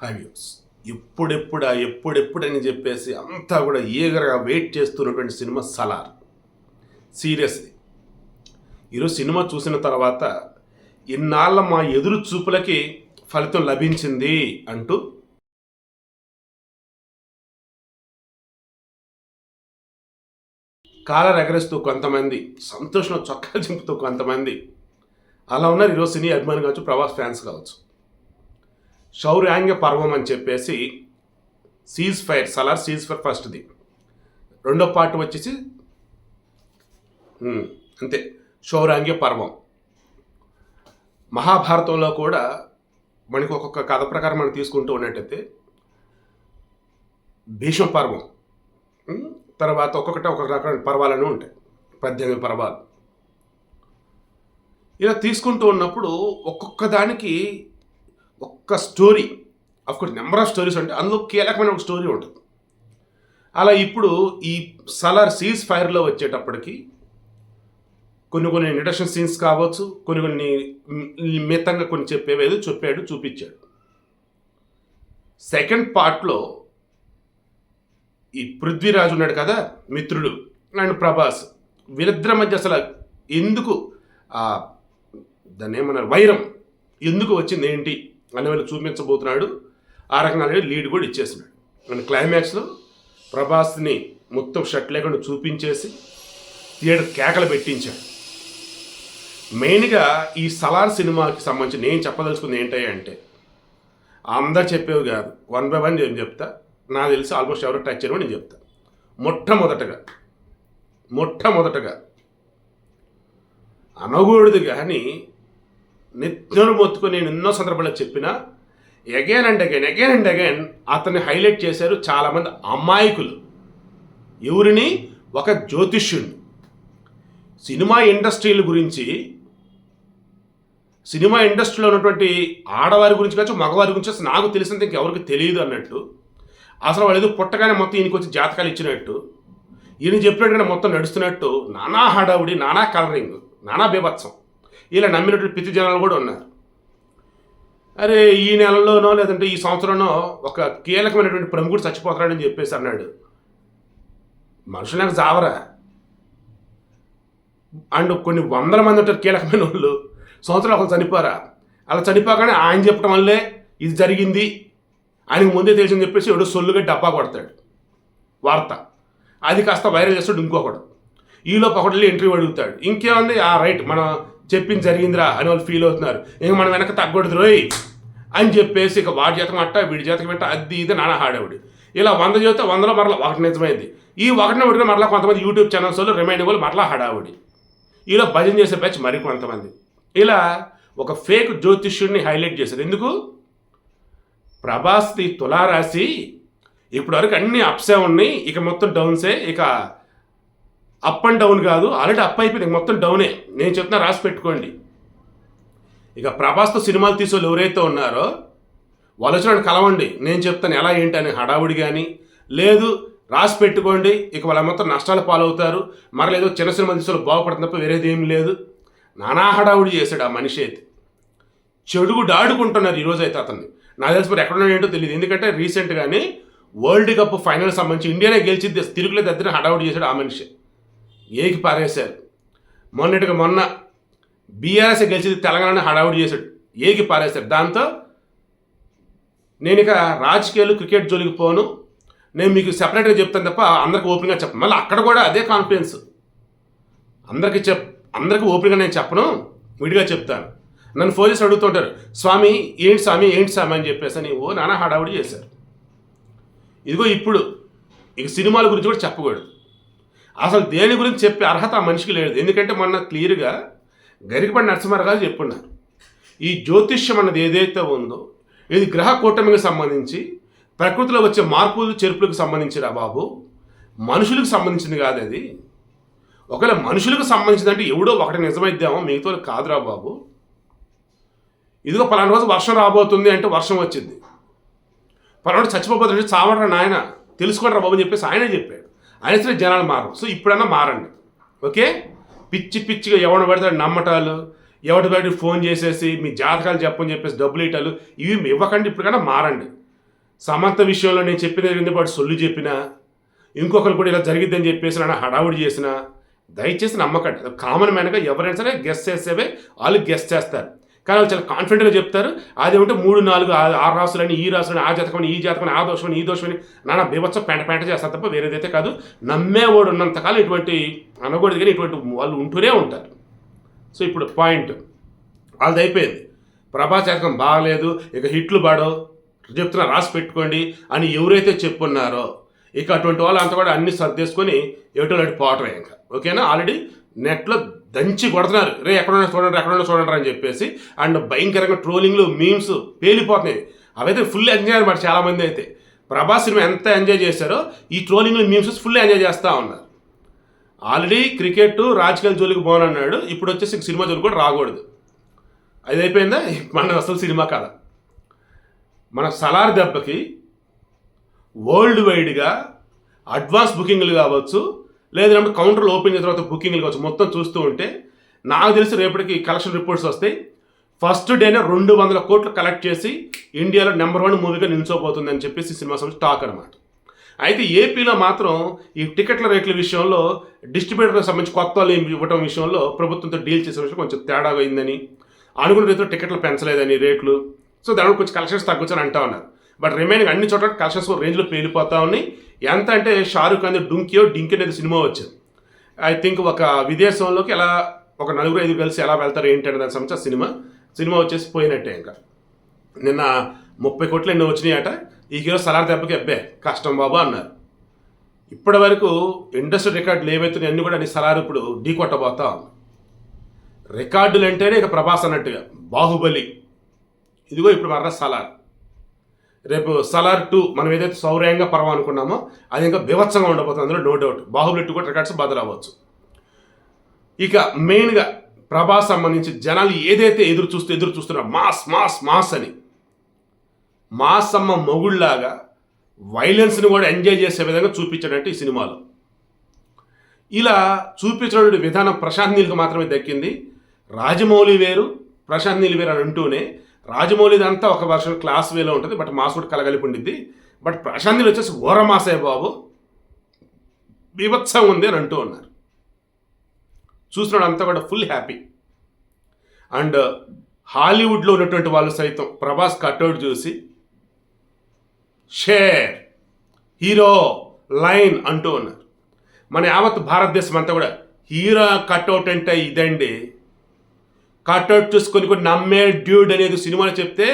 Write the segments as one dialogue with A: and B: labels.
A: హైవ్యూస్ ఎప్పుడెప్పుడని చెప్పేసి అంతా కూడా ఈగర్గా వెయిట్ చేస్తున్నటువంటి సినిమా సలార్. సీరియస్లీ ఈరోజు సినిమా చూసిన తర్వాత ఇన్నాళ్ళ మా ఎదురు చూపులకి ఫలితం లభించింది అంటూ కాలర్ ఎగరేస్తూ కొంతమంది, సంతోషంలో చొక్కాలు చింపుతూ కొంతమంది అలా ఉన్నారు. ఈరోజు సినీ అభిమాని కావచ్చు, ప్రభాస్ ఫ్యాన్స్ కావచ్చు. శౌర్యాంగ పర్వం అని చెప్పేసి సలార్ సీజ్ ఫైర్ ఫస్ట్ది, రెండో పార్ట్ వచ్చేసి అంతే శౌర్యాంగ పర్వం. మహాభారతంలో కూడా మనకి ఒక్కొక్క కథ ప్రకారం మనం తీసుకుంటూ ఉన్నట్టయితే భీష్మ పర్వం, తర్వాత ఒక్కొక్కటి ఒక్కొక్క రకమైన పర్వాలను ఉంటాయి, 18 పర్వాలు. ఇలా తీసుకుంటూ ఉన్నప్పుడు ఒక్కొక్క దానికి ఒక్క story, of course number of stories ఉంటాయి, అందులో కీలకమైన ఒక స్టోరీ ఉంటుంది. అలా ఇప్పుడు ఈ సలార్ సీజ్ ఫైర్లో వచ్చేటప్పటికి కొన్ని ఇంట్రడక్షన్ సీన్స్ కావచ్చు, కొన్ని మితంగా కొన్ని చెప్పేవేదో చూపించాడు. సెకండ్ పార్ట్లో ఈ పృథ్వీరాజు ఉన్నాడు కదా మిత్రుడు, అండ్ ప్రభాస్, వీరిద్దరి మధ్య అసలు ఎందుకు దాన్ని ఏమన్నారు వైరం ఎందుకు వచ్చింది ఏంటి అనే వాళ్ళు చూపించబోతున్నాడు. ఆ రకంగా లీడ్ కూడా ఇచ్చేసినాడు. అండ్ క్లైమాక్స్లో ప్రభాస్ని మొత్తం షర్ట్ లేకుండా చూపించేసి థియేటర్ కేకలు పెట్టించాడు. మెయిన్గా ఈ సలార్ సినిమాకి సంబంధించి నేను చెప్పదలుచుకుంది ఏంటంటే, అందరు చెప్పేవి కాదు, 1 by 1 నేను చెప్తా. నాకు తెలిసి ఆల్మోస్ట్ ఎవరో టచ్ చేయడం నేను చెప్తా. మొట్టమొదటగా అనకూడదు కానీ నిత్యం మొత్తుకొని నేను ఎన్నో సందర్భాల్లో చెప్పినా అగైన్ అండ్ అగైన్ అతన్ని హైలైట్ చేశారు చాలామంది అమాయకులు. ఎవరిని? ఒక జ్యోతిష్యుడిని. సినిమా ఇండస్ట్రీల గురించి, సినిమా ఇండస్ట్రీలో ఉన్నటువంటి ఆడవారి గురించి కావచ్చు, మగవారి గురించి అసలు నాకు తెలిసినంత ఇంకెవరికి తెలియదు అన్నట్టు, అసలు వాళ్ళు ఏదో పుట్టగానే మొత్తం ఈయనకి వచ్చి జాతకాలు ఇచ్చినట్టు, ఈయన చెప్పినట్టుగానే మొత్తం నడుస్తున్నట్టు, నానా హడావుడి, నానా కలరింగ్, నానా బీభత్సం, ఇలా నమ్మినటువంటి పిచ్చి జనాలు కూడా ఉన్నారు. అరే ఈ నెలలోనో లేదంటే ఈ సంవత్సరంలో ఒక కీలకమైనటువంటి ప్రముఖుడు చచ్చిపోతాడని చెప్పేసి అన్నాడు. మనుషులకు జావరా. అండ్ కొన్ని వందల మంది ఉంటారు కీలకమైన వాళ్ళు, సంవత్సరాలు ఒకరు చనిపోరా. అలా చనిపోగానే ఆయన చెప్పడం వల్లే ఇది జరిగింది, ఆయనకు ముందే తెలిసిందని చెప్పేసి ఎవడో సొల్లుగా డబ్బా కొడతాడు వార్త, అది కాస్త వైరల్ చేస్తాడు ఇంకొకడు. ఈలోపు ఒకటి వెళ్ళి ఇంటర్వ్యూ అడుగుతాడు, ఇంకేముంది రైట్ మనం చెప్పింది జరిగిందిరా అని వాళ్ళు ఫీల్ అవుతున్నారు, ఇంక మనం వెనక తగ్గకూడదు రోయ్ అని చెప్పేసి ఇక వాడి జాతకం అట్ట వీడి జాతకం పెట్ట అది ఇది నానా హాడేవాడు. ఇలా 100 చెబితే 100లో మరలా ఒకటి నిజమైంది. ఈ ఒకటిని ఒకటి మరలా కొంతమంది యూట్యూబ్ ఛానల్స్ వాళ్ళు రిమైండింగ్ వాళ్ళు మరలా హడావుడి. ఇలా భజన చేసే బ్యాచ్ మరి కొంతమంది. ఇలా ఒక ఫేక్ జ్యోతిష్యుడిని హైలైట్ చేశారు. ఎందుకు? ప్రభాస్ది తులారాశి ఇప్పటివరకు అన్ని అప్సే ఉన్నాయి, ఇక మొత్తం డౌన్సే, ఇక అప్ అండ్ డౌన్ కాదు, ఆల్రెడీ అప్ అయిపోయింది, మొత్తం డౌనే. నేను చెప్తున్నా రాసి పెట్టుకోండి. ఇక ప్రభాస్తో సినిమాలు తీసేవాళ్ళు ఎవరైతే ఉన్నారో వాళ్ళు వచ్చిన కలవండి, నేను చెప్తాను ఎలా ఏంటి అని హడావుడి కానీ లేదు, రాసి పెట్టుకోండి. ఇక వాళ్ళ మొత్తం నష్టాలు పాలవుతారు, మరలేదో చిన్న సినిమా తీసేవాళ్ళు బాగుపడుతుంది తప్ప వేరేది ఏం లేదు. నానా హడావుడి చేశాడు ఆ మనిషి అయితే. చెడుగు దాడుకుంటున్నారు ఈరోజు అయితే అతన్ని. నాకు తెలిసి మరి ఎక్కడున్నాడు ఏంటో తెలియదు. ఎందుకంటే రీసెంట్గానే వరల్డ్ కప్ ఫైనల్ సంబంధించి ఇండియానే గెలిచింది, తిరుగులేదు దగ్గర హడావుడి చేశాడు ఆ మనిషి. ఏకి పారేశారు. మొన్న బీఆర్ఎస్ గెలిచింది, తెలంగాణ హడావుడి చేశాడు, ఏకి పారేశారు. దాంతో నేను ఇక రాజకీయాలు క్రికెట్ జోలికి పోను, నేను మీకు సెపరేట్గా చెప్తాను తప్ప అందరికి ఓపెన్గా చెప్పను. మళ్ళీ అక్కడ కూడా అదే కాన్ఫిడెన్స్, అందరికీ ఓపెన్గా నేను చెప్పను, విడిగా చెప్తాను. నన్ను ఫోన్ చేసి అడుగుతుంటారు, స్వామి ఏంటి స్వామి అని చెప్పేసి అని నానా హడావుడి చేశారు. ఇదిగో ఇప్పుడు ఇక సినిమాల గురించి కూడా చెప్పకూడదు, అసలు దేని గురించి చెప్పే అర్హత ఆ మనిషికి లేదు. ఎందుకంటే మొన్న క్లియర్గా గరికపాటి నరసింహారావు గారు చెప్పున్నారు, ఈ జ్యోతిష్యం అన్నది ఏదైతే ఉందో ఇది గ్రహ కూటమికి సంబంధించి, ప్రకృతిలో వచ్చే మార్పులు చేర్పులకు సంబంధించిరా బాబు, మనుషులకు సంబంధించింది కాదు అది. ఒకవేళ మనుషులకు సంబంధించిందంటే ఎవడో ఒకటి నిజమైద్దామో, మిగతా కాదురా బాబు. ఇదిగో పలానా రోజు వర్షం రాబోతుంది అంటే వర్షం వచ్చింది, పలానా చచ్చిపోతుందంటే చావడరా నాయన తెలుసుకోండి రా బాబు అని చెప్పేసి ఆయనే చెప్పాడు. ఆయన సరే జనాలు మారరు. సో ఇప్పుడన్నా మారండి, ఓకే? పిచ్చిగా ఎవడు పడతాడు నమ్మటాలు, ఎవరి బయట ఫోన్ చేసేసి మీ జాతకాలు చెప్పని చెప్పేసి డబ్బులు ఇవ్వటాలు ఇవి ఇవ్వకండి. ఇప్పటికైనా మారండి. సమంత విషయంలో నేను చెప్పిన జరిగింది వాడు సొల్లు చెప్పినా, ఇంకొకరు కూడా ఇలా జరిగిద్దని చెప్పేసి నన్ను హడావుడి చేసిన, దయచేసి నమ్మకండి. కామన్ మ్యాన్గా ఎవరైనా సరే గెస్ట్ చేసేవే వాళ్ళు గెస్ట్ చేస్తారు, కానీ వాళ్ళు చాలా కాన్ఫిడెంట్గా చెప్తారు. అదేమంటే 3, 4, 6 రాసులని, ఈ రాసులని, ఆ జాతకమని, ఈ జాతకమని, ఆ దోషమని, ఈ దోషమని నాన్న బీభత్సం పెంట చేస్తారు తప్ప వేరేదైతే కాదు. నమ్మేవాడు ఉన్నంతకాలం ఇటువంటి అనకూడదు, కానీ ఇటువంటి వాళ్ళు ఉంటూనే ఉంటారు. సో ఇప్పుడు పాయింట్ వాళ్ళది అయిపోయింది. ప్రభాస్ జాతకం బాగలేదు, ఇక హిట్లు బాడో చెప్తున్నా రాసి పెట్టుకోండి అని ఎవరైతే చెప్పున్నారో ఇక అటువంటి వాళ్ళు అంతా కూడా అన్ని సర్దేసుకొని ఎటువంటి పోవటమే ఇంకా. ఓకేనా? ఆల్రెడీ నెట్లో దంచి కొడుతున్నారు, రే ఎక్కడన్నా చూడండి అని చెప్పేసి. అండ్ భయంకరంగా ట్రోలింగ్లు, మీమ్స్ పేలిపోతున్నాయి. అవైతే ఫుల్ ఎంజాయ్ అనమాట. చాలామంది అయితే ప్రభాస్ సినిమా ఎంత ఎంజాయ్ చేశారో ఈ ట్రోలింగ్లు, మీమ్స్ ఫుల్ ఎంజాయ్ చేస్తూ ఉన్నారు. ఆల్రెడీ క్రికెట్ రాజకీయాల జోలికి పోనన్నాడు, ఇప్పుడు వచ్చేసి సినిమా జోలికి కూడా రాకూడదు. అది అయిపోయిందా? మన అసలు సినిమా కాదా. మన సలార్ దెబ్బకి వరల్డ్ వైడ్గా అడ్వాన్స్ బుకింగ్లు కావచ్చు, లేదంటే కౌంటర్లు ఓపెన్ చేసిన తర్వాత బుకింగ్లు కావచ్చు, మొత్తం చూస్తూ ఉంటే నాకు తెలిసి రేపటికి కలెక్షన్ రిపోర్ట్స్ వస్తాయి. ఫస్ట్ డేనే 200 కోట్లు కలెక్ట్ చేసి ఇండియాలో నెంబర్ 1 మూవీగా నిలిచిపోతుందని చెప్పేసి సినిమా సంస్థ టాక్ అనమాట. అయితే ఏపీలో మాత్రం ఈ టికెట్ల రేట్ల విషయంలో డిస్ట్రిబ్యూటర్కి సంబంధించి కొత్త వాళ్ళు ఇవ్వడం విషయంలో ప్రభుత్వంతో డీల్ చేసే విషయం కొంచెం తేడాగా అయిందని, అనుకున్న రీతిలో టికెట్లు పెంచలేదని రేట్లు. సో దానివల్ల కొంచెం కలెక్షన్స్ తగ్గొచ్చని అంటా ఉన్నారు. బట్ రిమైనింగ్ అన్ని చోట్ల కలెక్షన్స్ రేంజ్లో పేలిపోతా ఉన్నాయి. ఎంత అంటే షారూఖ్ ఖాన్ డింకీ అనేది సినిమా వచ్చింది. ఐ థింక్ ఒక విదేశంలోకి ఎలా ఒక 4-5 కలిసి ఎలా వెళ్తారు ఏంటి అనే దానికి సంబంధించిన సినిమా వచ్చేసి పోయినట్టే. ఇంకా నిన్న 30 కోట్లు ఎన్నో వచ్చినాయి అట. ఈ హీరో సలార్ దెబ్బకి అబ్బే కష్టం బాబు అన్నారు. ఇప్పటి వరకు ఇండస్ట్రీ రికార్డులు ఏవైతే అన్నీ కూడా సలార్ ఇప్పుడు ఢీ కొట్టబోతా ఉంది. రికార్డులు అంటేనే ఇక ప్రభాస్ అన్నట్టుగా బాహుబలి, ఇదిగో ఇప్పుడు మరలా సలార్. రేపు సలార్ 2 మనం ఏదైతే సౌర్యంగా పర్వం అనుకున్నామో అది ఇంకా బీభత్సంగా ఉండబోతుంది, అందులో నో డౌట్. బాహుబలి 2 కూడా రికార్డ్స్ బదులవ్వచ్చు. ఇక మెయిన్గా ప్రభాస్ సంబంధించి జనాలు ఏదైతే ఎదురు చూస్తున్నారో మాస్ మాస్ మాస్ అని, మాస్ అమ్మ మొగుళ్లాగా వైలెన్స్ని కూడా ఎంజాయ్ చేసే విధంగా చూపించాడంటే ఈ సినిమాలో. ఇలా చూపించిన విధానం ప్రశాంత్ నీల్కి మాత్రమే దక్కింది. రాజమౌళి వేరు, ప్రశాంత్ నీల్ వేరు అని అంటూనే రాజమౌళిది అంతా ఒక వర్షన్ క్లాస్ వేలో ఉంటుంది, బట్ మాస్ కూడా కలగలిపి ఉండిద్ది. బట్ ప్రశాంత్ నీల్ వచ్చేసి ఓరమాసే బాబు బీభత్సం ఉంది అని అంటూ ఉన్నారు. చూస్తున్నాడు అంతా కూడా ఫుల్ హ్యాపీ. అండ్ హాలీవుడ్లో ఉన్నటువంటి వాళ్ళు సైతం ప్రభాస్ కట్అవుట్ చూసి షేర్ హీరో లైన్ అంటూ ఉన్నారు. మన యావత్ భారతదేశం అంతా కూడా హీరో కట్అవుట్ అంటే ఇదండి, కట్అవుట్ చూసుకొని కూడా నమ్మే డ్యూడ్ అనేది సినిమాలో చెప్తే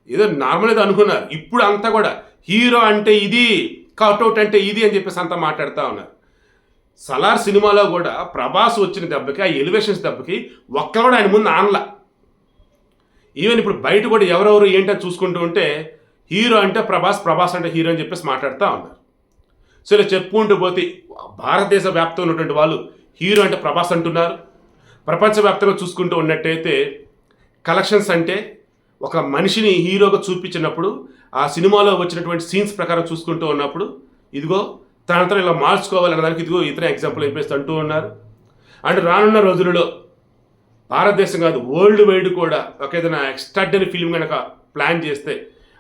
A: ఏదో నార్మల్ ఏదో అనుకున్నారు. ఇప్పుడు అంతా కూడా హీరో అంటే ఇది, కట్అవుట్ అంటే ఇది అని చెప్పేసి అంతా మాట్లాడుతూ ఉన్నారు. సలార్ సినిమాలో కూడా ప్రభాస్ వచ్చిన దెబ్బకి, ఆ ఎలివేషన్స్ దెబ్బకి ఒక్క కూడా ఆయన ముందు ఆనలా. ఈవెన్ ఇప్పుడు బయట కూడా ఎవరెవరు ఏంటని చూసుకుంటూ ఉంటే హీరో అంటే ప్రభాస్, ప్రభాస్ అంటే హీరో అని చెప్పేసి మాట్లాడుతూ ఉన్నారు. సో ఇలా చెప్పుకుంటూ పోతే భారతదేశ వ్యాప్తంగా ఉన్నటువంటి వాళ్ళు హీరో అంటే ప్రభాస్ అంటున్నారు. ప్రపంచవ్యాప్తంగా చూసుకుంటూ ఉన్నట్టయితే కలెక్షన్స్ అంటే ఒక మనిషిని హీరోగా చూపించినప్పుడు ఆ సినిమాలో వచ్చినటువంటి సీన్స్ ప్రకారం చూసుకుంటూ ఉన్నప్పుడు ఇదిగో తనంతా ఇలా మార్చుకోవాలన్న దానికి ఇదిగో ఇతర ఎగ్జాంపుల్ చెప్పేసి అంటూ ఉన్నారు. అండ్ రానున్న రోజులలో భారతదేశం కాదు వరల్డ్ వైడ్ కూడా ఒక ఏదైనా ఎక్స్ట్రాడినరీ ఫిల్మ్ కనుక ప్లాన్ చేస్తే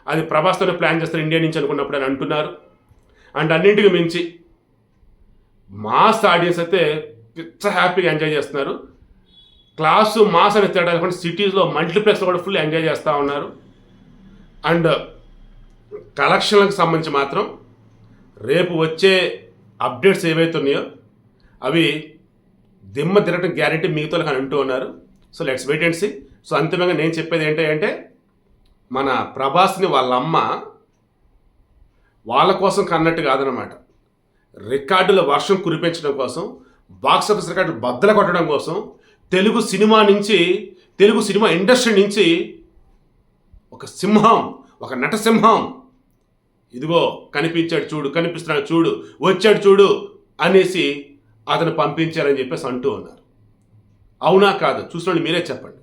A: అది ప్రభాస్తోనే ప్లాన్ చేస్తారు ఇండియా నుంచి అనుకున్నప్పుడు అని అంటున్నారు. అండ్ అన్నింటికి మించి మాస్ ఆడియన్స్ అయితే పిచ్చ హ్యాపీగా ఎంజాయ్ చేస్తున్నారు. క్లాసు మాస్ అనే తేడా లేకుండా సిటీస్లో మల్టీప్లెక్స్లో కూడా ఫుల్ ఎంజాయ్ చేస్తూ ఉన్నారు. అండ్ కలెక్షన్లకు సంబంధించి మాత్రం రేపు వచ్చే అప్డేట్స్ ఏవైతే ఉన్నాయో అవి దిమ్మ తిరగటం గ్యారెంటీ మిగతా అని అంటూ ఉన్నారు. So let's wait and see. So అంతిమంగా నేను చెప్పేది ఏంటంటే మన ప్రభాస్ని వాళ్ళ అమ్మ వాళ్ళ కోసం కన్నట్టు కాదనమాట, రికార్డుల వర్షం కురిపించడం కోసం, బాక్స్ ఆఫీస్ రికార్డులు బద్దలు కొట్టడం కోసం, తెలుగు సినిమా ఇండస్ట్రీ నుంచి ఒక సింహం, ఒక నటసింహం ఇదిగో కనిపిస్తున్నాడు చూడు, వచ్చాడు చూడు అనేసి అతను పంపించారని చెప్పేసి అంటూ ఉన్నారు. అవునా కాదు? చూసినోళ్ళు మీరే చెప్పండి.